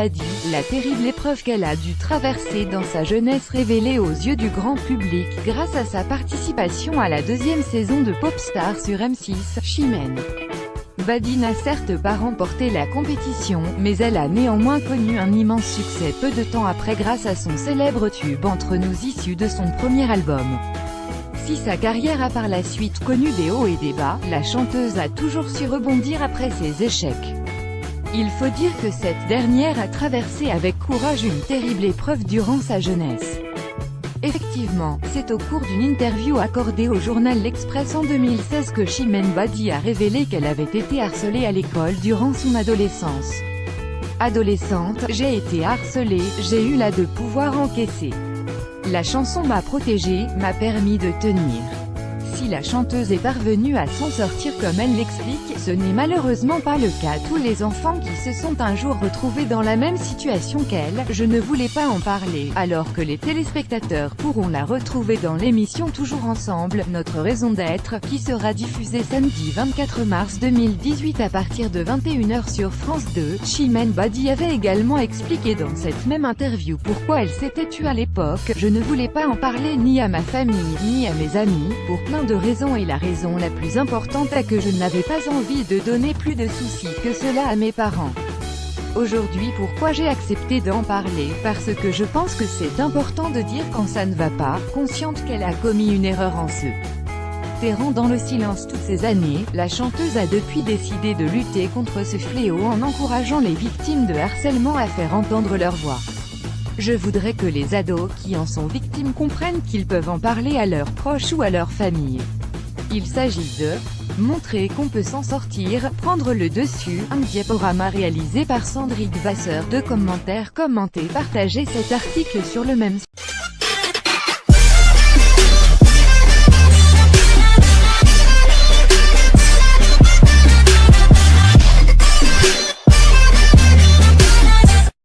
Badi, la terrible épreuve qu'elle a dû traverser dans sa jeunesse révélée aux yeux du grand public, grâce à sa participation à la deuxième saison de Popstar sur M6, Chimène Badi n'a certes pas remporté la compétition, mais elle a néanmoins connu un immense succès peu de temps après grâce à son célèbre tube Entre nous issu de son premier album. Si sa carrière a par la suite connu des hauts et des bas, la chanteuse a toujours su rebondir après ses échecs. Il faut dire que cette dernière a traversé avec courage une terrible épreuve durant sa jeunesse. Effectivement, c'est au cours d'une interview accordée au journal L'Express en 2016 que Chimène Badi a révélé qu'elle avait été harcelée à l'école durant son adolescence. Adolescente, j'ai été harcelée, j'ai eu la de pouvoir encaisser. La chanson m'a protégée, m'a permis de tenir. Si la chanteuse est parvenue à s'en sortir comme elle l'explique, ce n'est malheureusement pas le cas. Tous les enfants qui se sont un jour retrouvés dans la même situation qu'elle, je ne voulais pas en parler, alors que les téléspectateurs pourront la retrouver dans l'émission Toujours Ensemble, notre raison d'être, qui sera diffusée samedi 24 mars 2018 à partir de 21 h sur France 2. Chimène Badi avait également expliqué dans cette même interview pourquoi elle s'était tue à l'époque. Je ne voulais pas en parler ni à ma famille, ni à mes amis, pour plein de raisons, et la raison la plus importante est que je n'avais pas envie de donner plus de soucis que cela à mes parents. Aujourd'hui, pourquoi j'ai accepté d'en parler? Parce que je pense que c'est important de dire quand ça ne va pas, consciente qu'elle a commis une erreur en se terrant dans le silence toutes ces années. La chanteuse a depuis décidé de lutter contre ce fléau en encourageant les victimes de harcèlement à faire entendre leur voix. Je voudrais que les ados qui en sont victimes comprennent qu'ils peuvent en parler à leurs proches ou à leur famille. Il s'agit de montrer qu'on peut s'en sortir, prendre le dessus. Un diaporama réalisé par Sandrine Vasseur. De commentaires, commentez, partagez cet article sur le même site.